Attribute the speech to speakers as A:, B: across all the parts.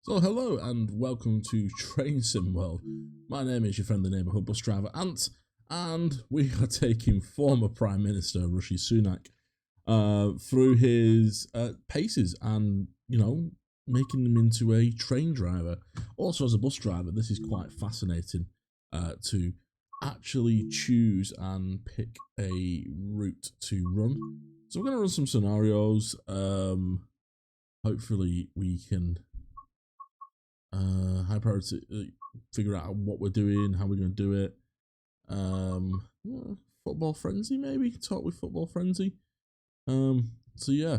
A: So hello and welcome to Train Sim World. My name is your friendly neighbourhood bus driver Ant, and we are taking former Prime Minister Rishi Sunak through his paces and, making him into a train driver. Also as a bus driver, this is quite fascinating to actually choose and pick a route to run. So we're going to run some scenarios. Hopefully we can high priority, figure out what we're doing, how we're going to do it. Football Frenzy, maybe talk with Football Frenzy. So yeah,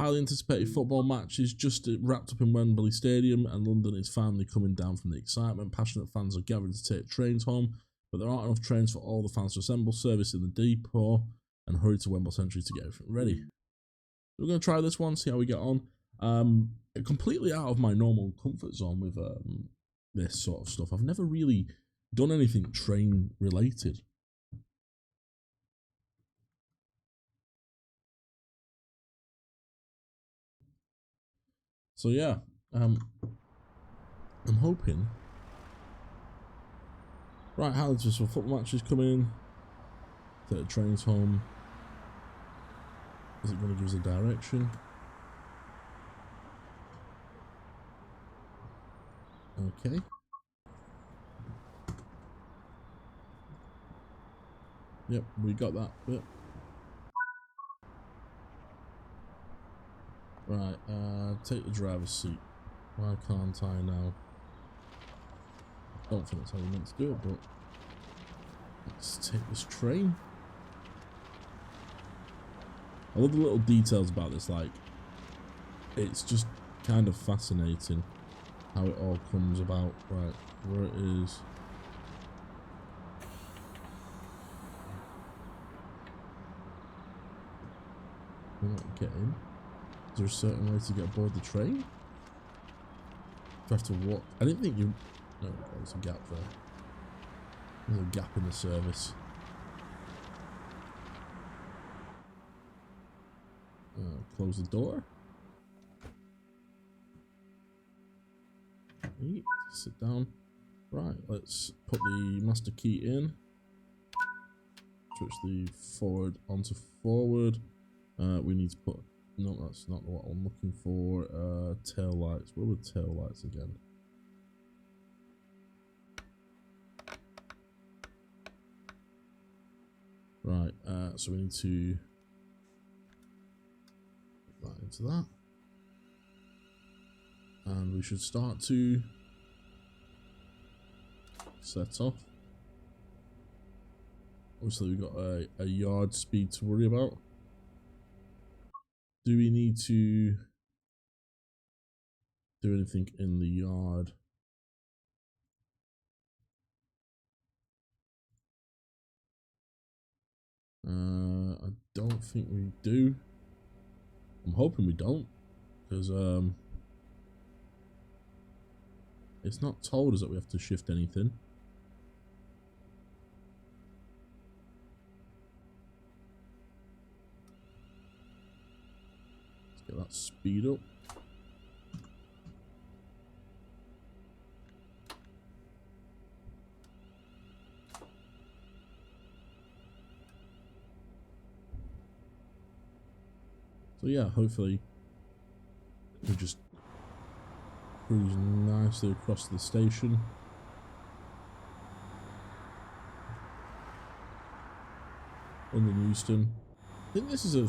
A: highly anticipated football match is just wrapped up in Wembley Stadium, and London is finally coming down from the excitement. Passionate fans are gathering to take trains home, but there aren't enough trains for all the fans to assemble. Service in the depot and hurry to Wembley Central to get everything ready. So we're going to try this one, see how we get on. Completely out of my normal comfort zone with this sort of stuff. I've never really done anything train related. So yeah, I'm hoping. Right, how does this football matches come in? Take the trains home. Is it going to give us a direction? Okay. Yep, we got that bit. Right, take the driver's seat. Why can't I now? Don't think that's how you meant to do it, but let's take this train. I love the little details about this, like, it's just kind of fascinating how it all comes about. Right, where it is. We're not getting. Is there a certain way to get aboard the train? Do I have to walk? I didn't think you. No, there's a gap there. There's a gap in the service. Close the door. Sit down. Right, let's put the master key in. Switch the forward onto forward. We need to put. No, that's not what I'm looking for. Tail lights. Where were tail lights again? Right, so we need to put that into that. And we should start to set off. Obviously we've got a yard speed to worry about. Do we need to do anything in the yard? I don't think we do. I'm hoping we don't, because it's not told us that we have to shift anything. Let's get that speed up. So yeah, hopefully we just cruise nicely across the station. London Euston. I think this is a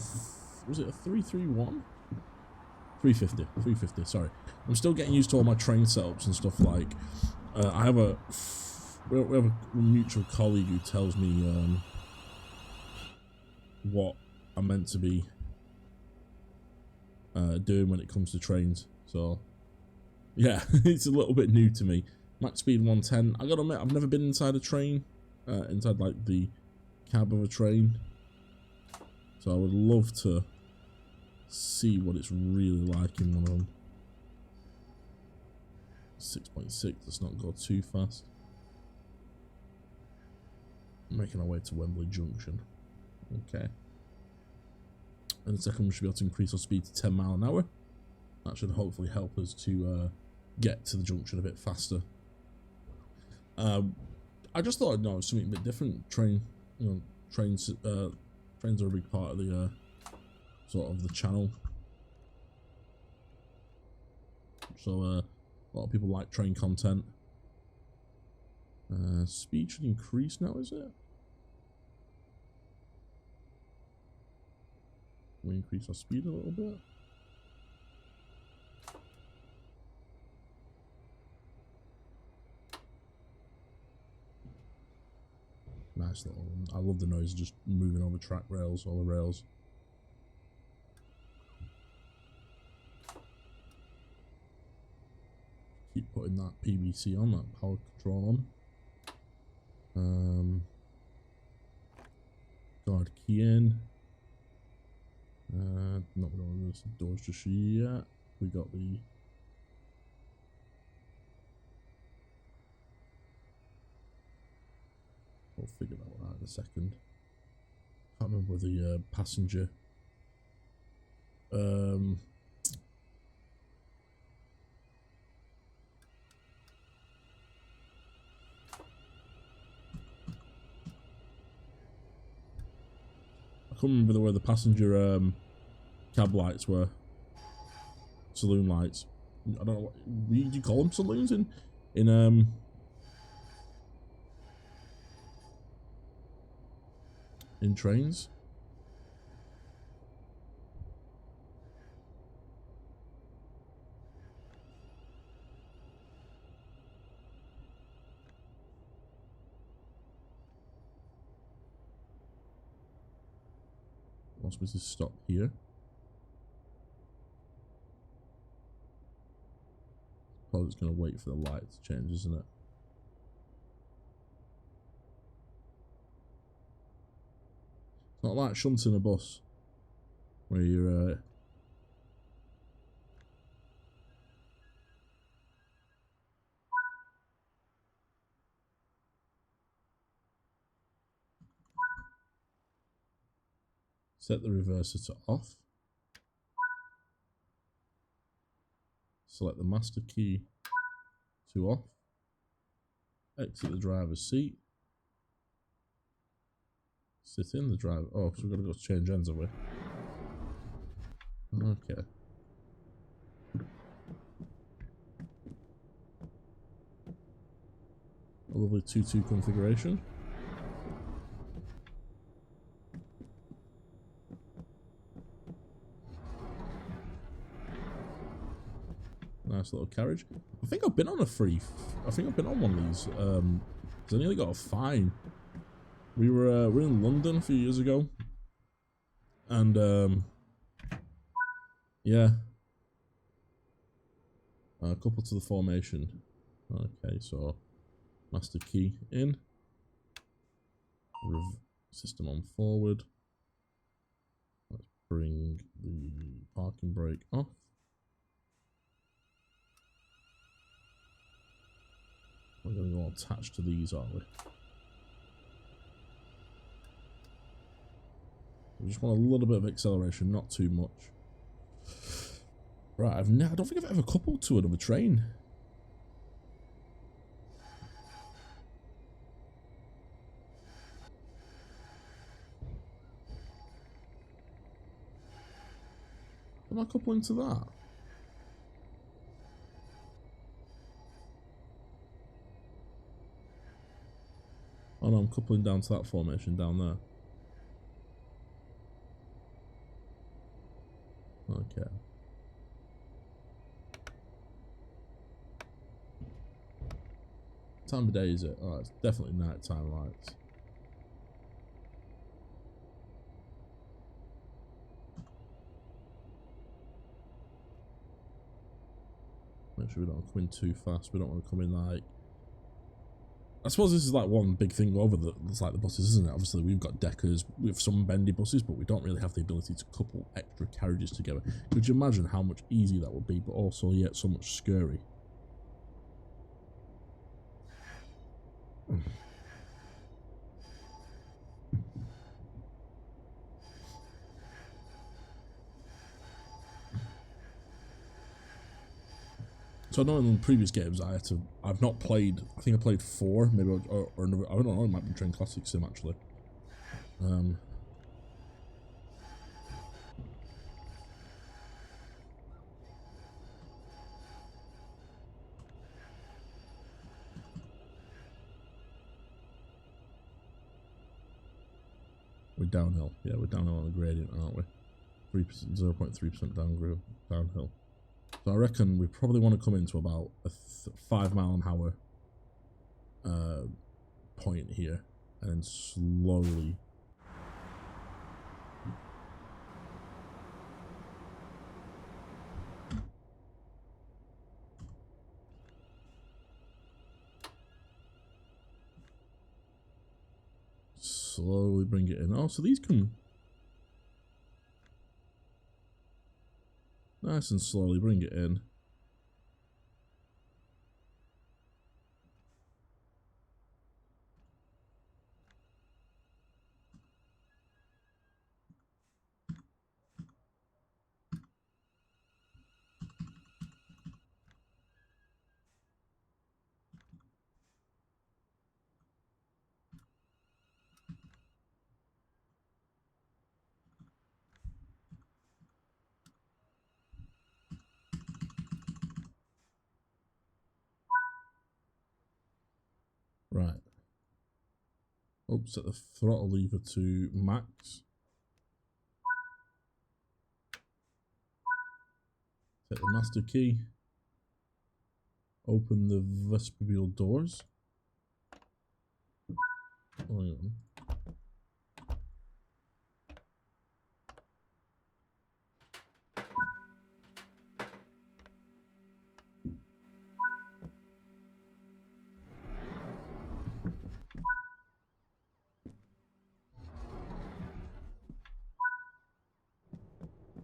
A: was it a 331? 350, sorry. I'm still getting used to all my train setups and stuff. Like I have we have a mutual colleague who tells me what I'm meant to be doing when it comes to trains. So yeah, it's a little bit new to me. Max speed 110. I gotta admit, I've never been inside a train, inside like the cab of a train. So I would love to see what it's really like in one of them. 6.6, let's not go too fast. Making our way to Wembley Junction. Okay. In a second we should be able to increase our speed to 10 miles an hour. That should hopefully help us to get to the junction a bit faster. I just thought I'd know something a bit different. Trains are a big part of the sort of the channel. So a lot of people like train content. Speed should increase now, is it? We increase our speed a little bit. Nice little. I love the noise of just moving over track rails, all the rails. Keep putting that PVC on, that power control on. Guard key in. Not going to release the doors just yet. We got the. We'll figure that one out in a second. Can't remember the passenger. I can't remember where the passenger cab lights were. Saloon lights. I don't know what you call them, saloons in trains. I'm supposed to stop here. Probably just going to wait for the light to change, isn't it? It's not like shunting a bus where you're set the reverser to off. Select the master key to off. Exit the driver's seat. Sit in the driver. Oh, so we've got to go change ends, have we? Okay. A lovely 2-2 configuration. Nice little carriage. I think I've been on I think I've been on one of these. Cause I nearly got a fine. We were in London a few years ago, and yeah, a couple to the formation. Okay, so master key in. System on forward. Let's bring the parking brake off. We're going to go attached to these, aren't we? We just want a little bit of acceleration, not too much. Right, I don't think I've ever coupled to another train. Am I coupling to that? Oh no, I'm coupling down to that formation down there. Okay. What time of day is it? Oh, it's definitely nighttime lights. Make sure we don't come in too fast. We don't want to come in like... I suppose this is like one big thing over it's like the buses, isn't it? Obviously we've got deckers with some bendy buses, but we don't really have the ability to couple extra carriages together. Could you imagine how much easier that would be, but also yet so much scary? So I know in the previous games I've not played. I think I played 4, maybe, or another, I don't know. It might be Train Classic Sim actually. We're downhill. Yeah, we're downhill on the gradient, aren't we? 3%, 0.3% downhill. So I reckon we probably want to come into about a 5 mile an hour point here, and then slowly bring it in. Oh, so these can nice and slowly bring it in. Right. Oh, set the throttle lever to max. Set the master key. Open the vestibule doors. Oh, hang on.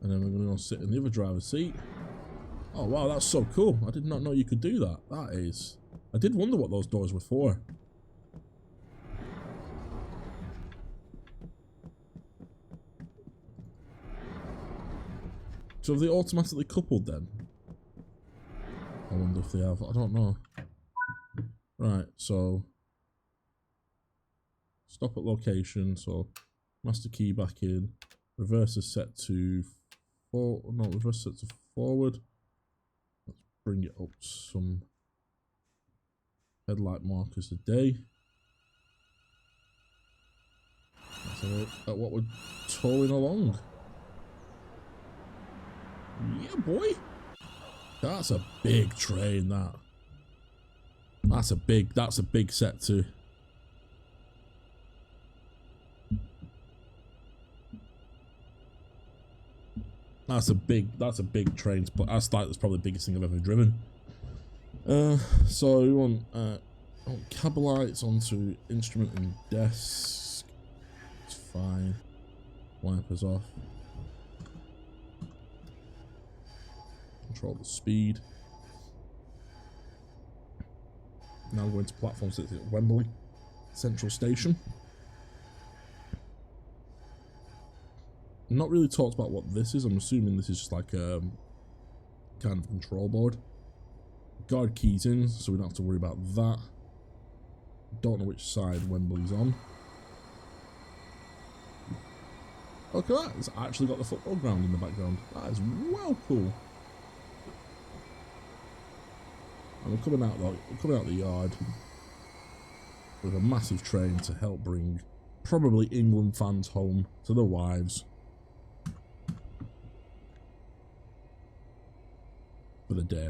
A: And then we're going to go sit in the other driver's seat. Oh wow, that's so cool. I did not know you could do that. That is... I did wonder what those doors were for. So have they automatically coupled then? I wonder if they have. I don't know. Right, so... Stop at location, so... Master key back in. Reverse is set to... reverse set to forward. Let's bring it up some... Headlight markers a day. Let's have a look at what we're towing along. Yeah, boy. That's a big train, that. That's a big set too. That's a big train, but that's probably the biggest thing I've ever driven. So we want cab lights onto instrument and desk. It's fine. Wipers off. Control the speed. Now we're going to platform 6 at Wembley Central Station. Not really talked about what this is. I'm assuming this is just like a kind of control board. Guard keys in, so we don't have to worry about that. Don't know which side Wembley's on. Look at that, it's actually got the football ground in the background. That is well cool. And we're coming out the yard with a massive train to help bring probably England fans home to their wives for the day.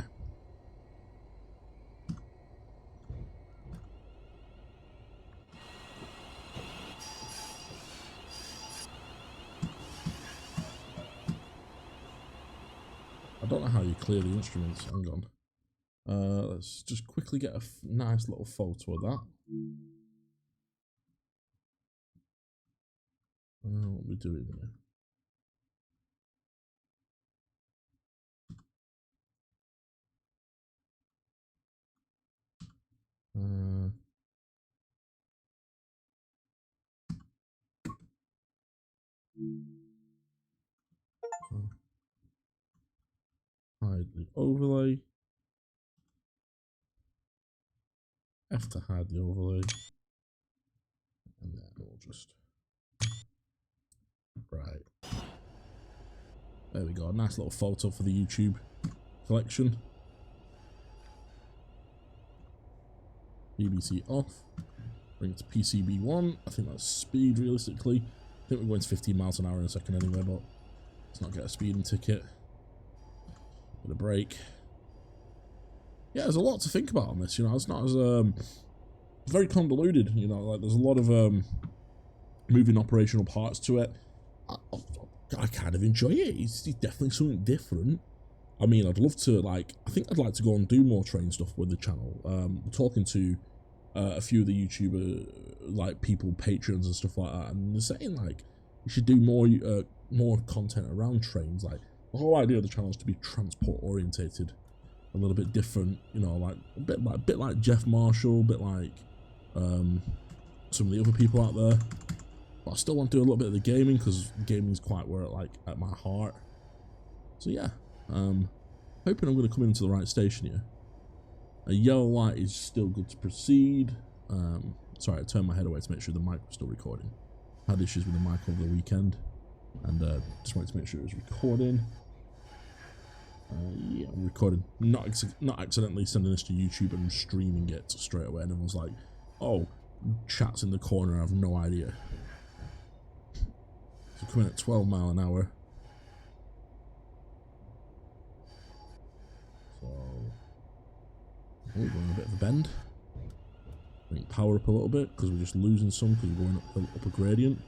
A: I don't know how you clear the instruments. Hang on. Let's just quickly get a nice little photo of that. What are we doing here? Hide the overlay. F to hide the overlay. And then we'll just... Right. There we go. A nice little photo for the YouTube collection. BBC off. Bring it to PCB1. I think that's speed realistically. I think we're going to 15 miles an hour in a second anyway, but let's not get a speeding ticket. Bit of brake. Yeah, there's a lot to think about on this, you know. It's not as it's very convoluted, you know, like there's a lot of moving operational parts to it. I kind of enjoy it. It's definitely something different. I mean, I'd love to, like, I think I'd like to go and do more train stuff with the channel. Talking to a few of the YouTuber, like, people, patrons and stuff like that, and they're saying, like, you should do more content around trains. Like, the whole idea of the channel is to be transport orientated, a little bit different, you know, like a bit like Jeff Marshall, a bit like some of the other people out there. But I still want to do a little bit of the gaming, because gaming's quite where at my heart. So yeah, hoping I'm going to come into the right station here. A yellow light is still good to proceed. Sorry, I turned my head away to make sure the mic was still recording. Had issues with the mic over the weekend, and just wanted to make sure it was recording. Yeah, I'm recording. Not accidentally sending this to YouTube and streaming it straight away. And everyone's like, "Oh, chat's in the corner." I have no idea. So coming at 12 mile an hour. So we're going a bit of a bend. I think power up a little bit because we're just losing some because we're going up a gradient.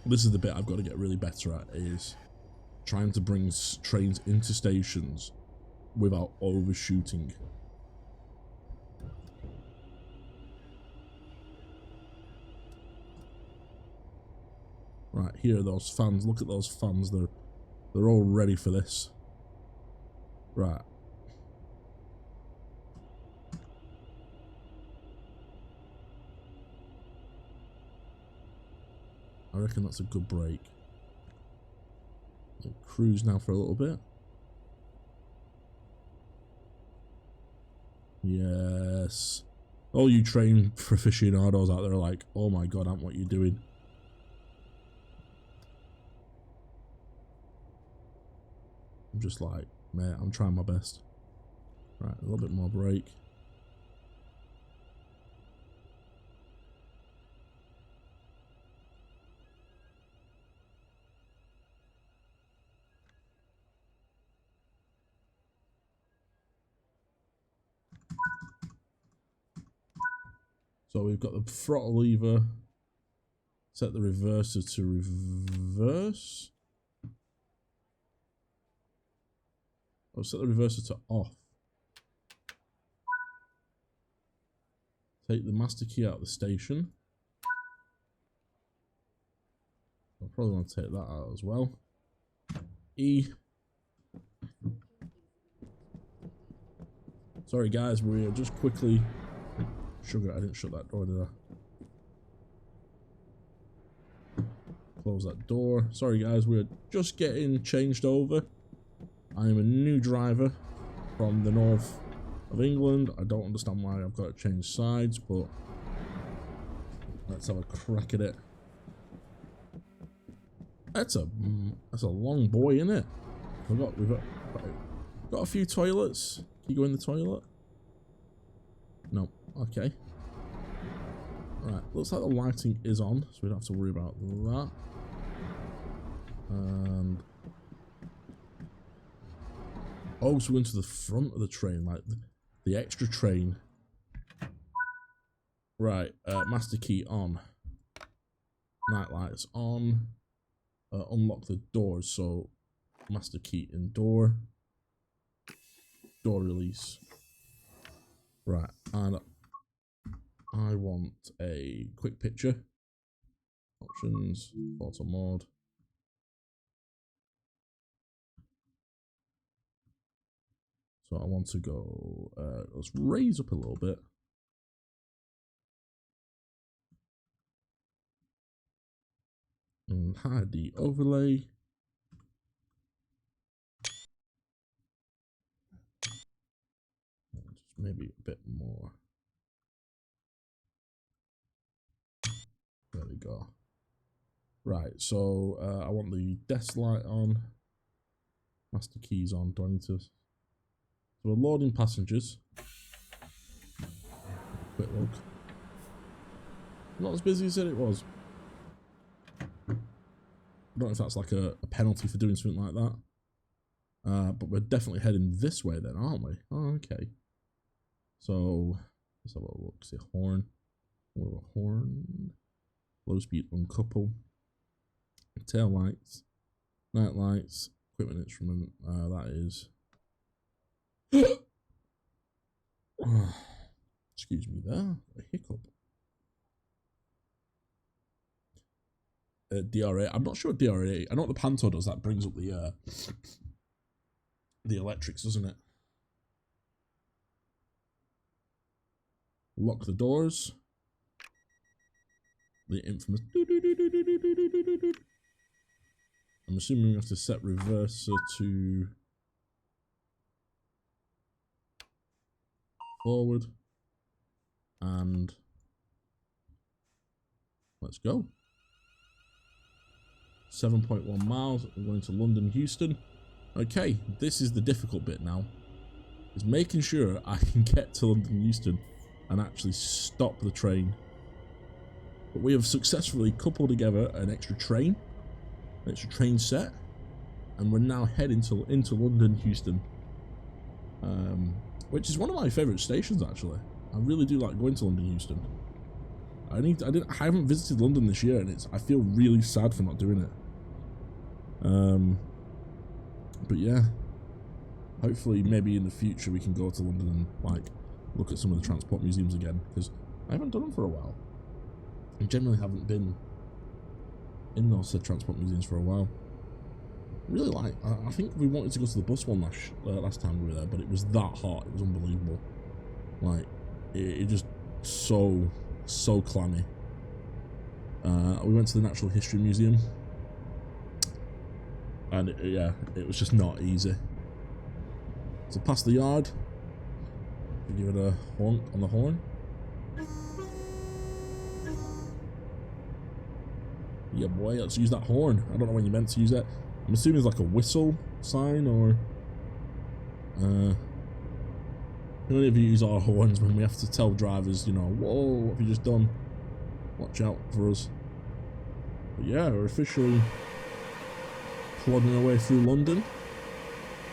A: This is the bit I've got to get really better at, is trying to bring trains into stations without overshooting. Right, here are those fans. Look at those fans. They're all ready for this. Right. I reckon that's a good break. I'll cruise now for a little bit. Yes. All you train aficionados out there are like, "Oh my god, Ant, what are you doing?" I'm just like, mate, I'm trying my best. Right, a little bit more brake. So we've got the throttle lever. Set the reverser to reverse. I'll set the reverser to off. Take the master key out of the station. I'll probably want to take that out as well. E. Sorry guys, we're just quickly... Sugar, I didn't shut that door, did I? Close that door. Sorry guys, we're just getting changed over. I am a new driver from the north of England. I don't understand why I've got to change sides, but let's have a crack at it. That's a long boy, isn't it? We've got a few toilets. Can you go in the toilet? No. Okay. Right. Looks like the lighting is on, so we don't have to worry about that. And oh, so we're into the front of the train, like the extra train. Right. Master key on. Night lights on. Unlock the doors. So master key in door. Door release. Right. And I want a quick picture. Options. Photo mode. So I want to go, let's raise up a little bit. And hide the overlay. maybe a bit more. There we go. Right, so I want the desk light on. Master keys on. Do I need to... So we're loading passengers. Quick look. Not as busy as it was. I don't know if that's like a penalty for doing something like that. But we're definitely heading this way then, aren't we? Oh, okay. So, let's have a look. See a horn. More a horn. Low speed uncouple. Tail lights. Night lights. Equipment instrument. That is... Excuse me there. A hiccup. DRA. I'm not sure what DRA. I know what the Panto does. That brings up the electrics, doesn't it? Lock the doors. The infamous. I'm assuming we have to set reverser to forward. And let's go. 7.1 miles. We're going to London, Houston. Okay, this is the difficult bit now. Is making sure I can get to London, Houston and actually stop the train. But we have successfully coupled together an extra train set, and we're now heading into London, Houston, which is one of my favourite stations actually. I really do like going to London, Houston. I haven't visited London this year, and I feel really sad for not doing it. But yeah, hopefully maybe in the future we can go to London and like look at some of the transport museums again, because I haven't done them for a while. I generally haven't been in those said transport museums for a while. Really like, I think we wanted to go to the bus one last time we were there, but it was that hot, it was unbelievable. Like, it just so clammy. We went to the Natural History Museum, and yeah, it was just not easy. So past the yard, we give it a honk on the horn. Yeah, boy, let's use that horn. I don't know when you meant to use it. I'm assuming it's like a whistle sign, or we only ever use our horns when we have to tell drivers, you know, whoa, what have you just done? Watch out for us. But yeah, we're officially plodding our way through London.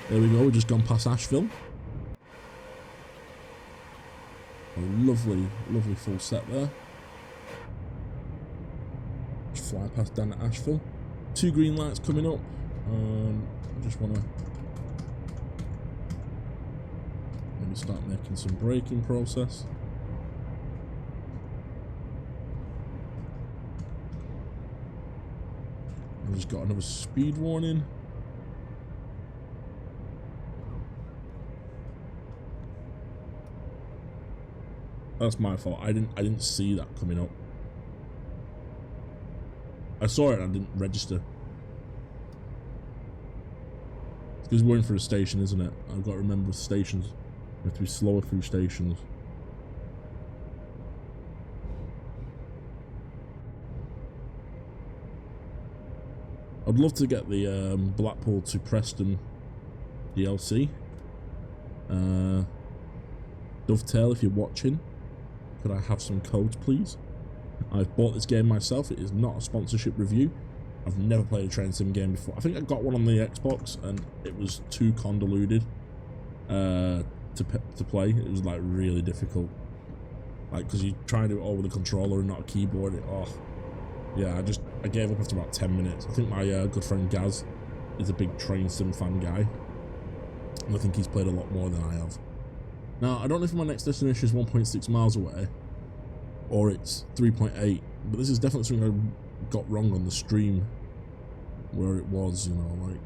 A: There we go, we've just gone past Asheville. A lovely full set there. Just fly past down at Asheville. 2 green lights coming up. I just want to maybe start making some braking process. I've just got another speed warning. That's my fault. I didn't see that coming up. I saw it and I didn't register. It's because we're in for a station, isn't it? I've got to remember stations. We have to be slower through stations. I'd love to get the Blackpool to Preston DLC. Dovetail, if you're watching, could I have some codes, please? I've bought this game myself. It is not a sponsorship review. I've never played a train sim game before. I think I got one on the Xbox and it was too convoluted to play. It was like really difficult, like because you try and do it all with a controller and not a keyboard. Yeah, I gave up after about 10 minutes. I think my good friend Gaz is a big train sim fan guy, and I think he's played a lot more than I have. Now, I don't know if my next destination is 1.6 miles away or it's 3.8, but this is definitely something I got wrong on the stream where it was, you know, like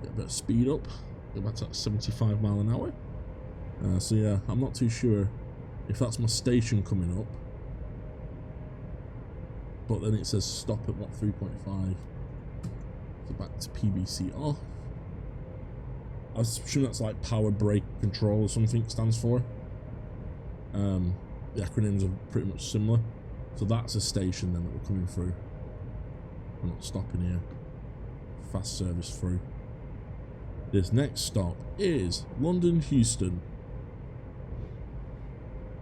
A: get a bit of speed up, go back to that 75 mile an hour. So yeah, I'm not too sure if that's my station coming up, but then it says stop at what, 3.5. So back to PBC off. I assume that's like power brake control or something it stands for. The acronyms are pretty much similar. So that's a station then that we're coming through. We're not stopping here. Fast service through. This next stop is London Euston.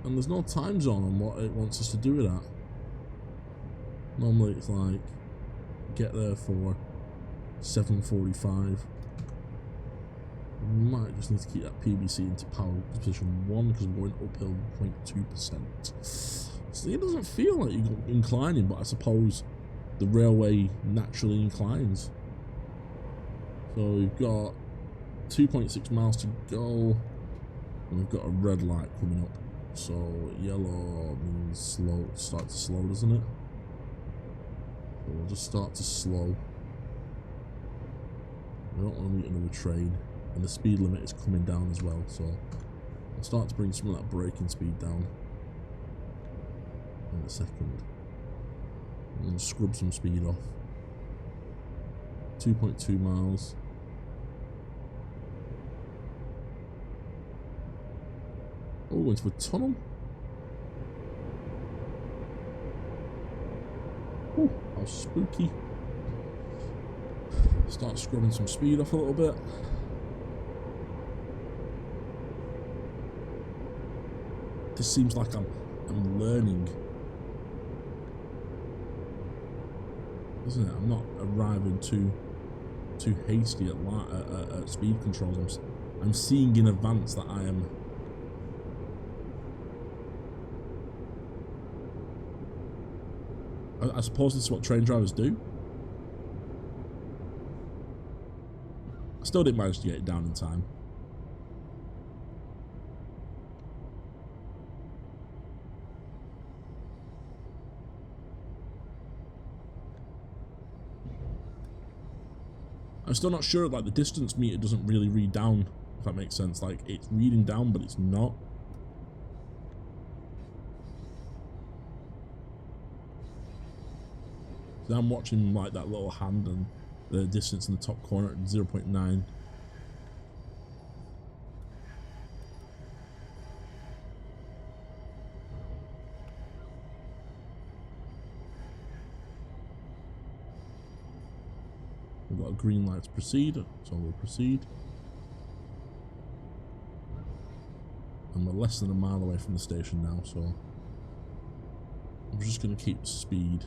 A: And there's no time zone on what it wants us to do with that. Normally it's like, get there for 7:45. We might just need to keep that PBC into power position 1 because we're going uphill 0.2%. So it doesn't feel like you're inclining, but I suppose the railway naturally inclines. So we've got 2.6 miles to go, and we've got a red light coming up. So yellow means slow, start to slow, doesn't it? So we'll just start to slow. We don't want to meet another train, and the speed limit is coming down as well, so I'll start to bring some of that braking speed down in a second. And scrub some speed off. 2.2 miles. Oh, into a tunnel. Oh, how spooky. Start scrubbing some speed off a little bit. This seems like I'm learning. Isn't it? I'm not arriving too hasty at speed controls. I'm seeing in advance that I am. I suppose this is what train drivers do. I still didn't manage to get it down in time. I'm still not sure, like the distance meter doesn't really read down, if that makes sense. Like it's reading down, but it's not. So I'm watching like that little hand and the distance in the top corner at 0.9. We've got a green light to proceed, so we'll proceed. And we're less than a mile away from the station now, so I'm just going to keep speed.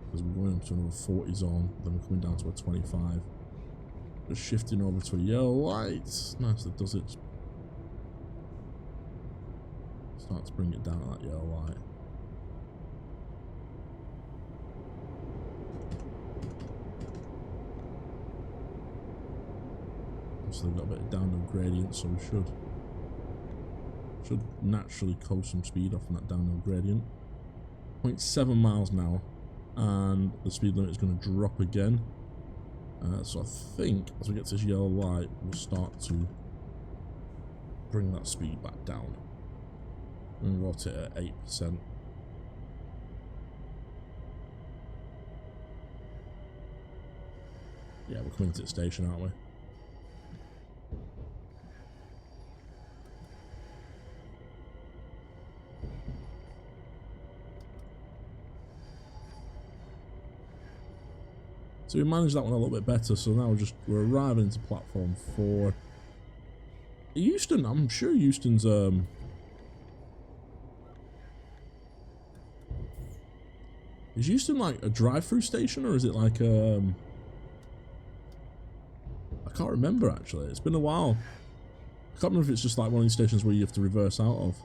A: Because we're going up to another 40 zone, then we're coming down to a 25. Just shifting over to a yellow light. Nice, that does it. Start to bring it down at that yellow light. So they've got a bit of downhill gradient, so we should naturally coast some speed off on that downhill gradient. 0.7 miles now, and the speed limit is going to drop again. So I think as we get to this yellow light, we'll start to bring that speed back down and rotate at 8%. Yeah, we're coming to the station, aren't we? So we managed that one a little bit better, so now we're arriving to platform 4. Euston, I'm sure Euston's is Euston like a drive-through station, or is it like I can't remember actually. It's been a while. I can't remember if it's just like one of these stations where you have to reverse out of.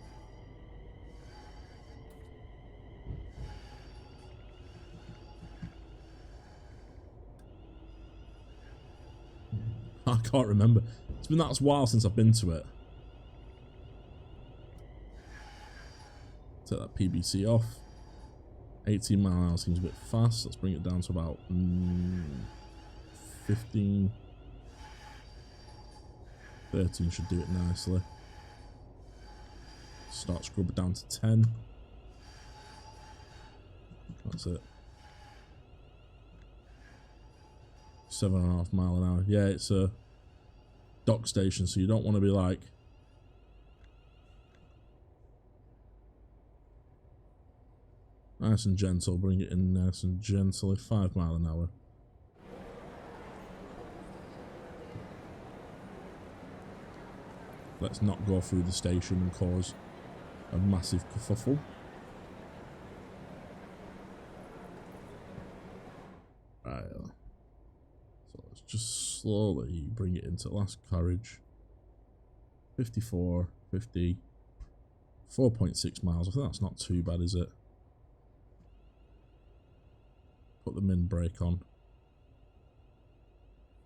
A: I can't remember. It's been that while since I've been to it. Take that PBC off. 18 mile an hour seems a bit fast. Let's bring it down to about 15. 13 should do it nicely. Start scrubbing down to 10. That's it. 7.5 miles an hour. Yeah, it's a dock station, so you don't want to be like... Nice and gentle, bring it in nice and gently, 5 miles an hour. Let's not go through the station and cause a massive kerfuffle. Right, so let's just slowly bring it into last carriage. 54, 50, 4.6 miles. I think that's not too bad, is it? Put the min brake on.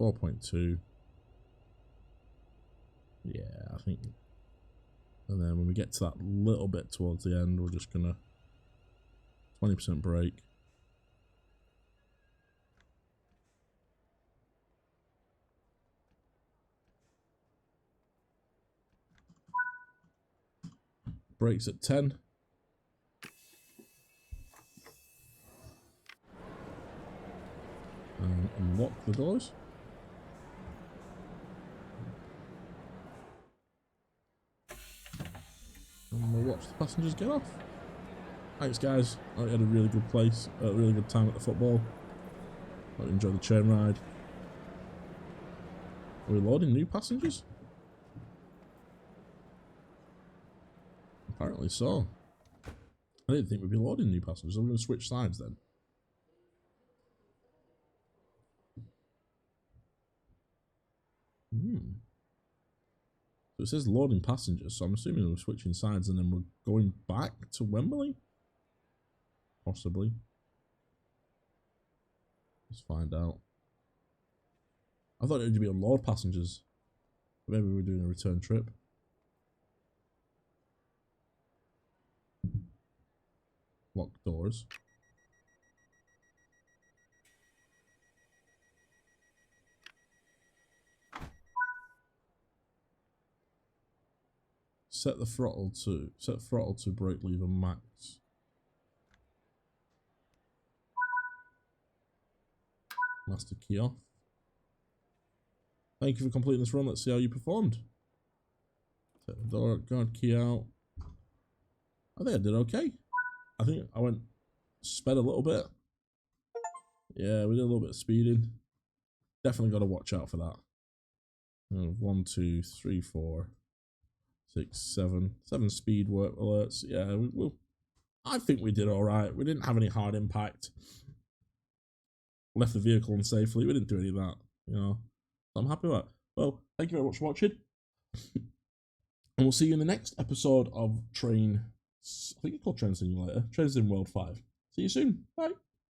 A: 4.2. Yeah, I think. And then when we get to that little bit towards the end, we're just gonna 20% brake. Brakes at 10. And unlock the doors. And we'll watch the passengers get off. Thanks guys, I hope you had a really good place, a really good time at the football. Hope you enjoyed the train ride. Are we loading new passengers? Apparently so. I didn't think we'd be loading new passengers. Are we going to switch sides then? So it says loading passengers, so I'm assuming we're switching sides and then we're going back to Wembley? Possibly. Let's find out. I thought it would be unload passengers. Maybe we're doing a return trip. Locked doors. Set throttle to brake lever max. Master key off. Thank you for completing this run. Let's see how you performed. Set the door guard key out. I think I did okay. I think I sped a little bit. Yeah, we did a little bit of speeding. Definitely got to watch out for that. 1, 2, 3, 4, 6, 7. 7 speed work alerts. Yeah, I think we did all right. We didn't have any hard impact. Left the vehicle unsafely. We didn't do any of that. You know, I'm happy with that. Well, thank you very much for watching. And we'll see you in the next episode of I think it's called Train Simulator. Train Sim World 5. See you soon. Bye.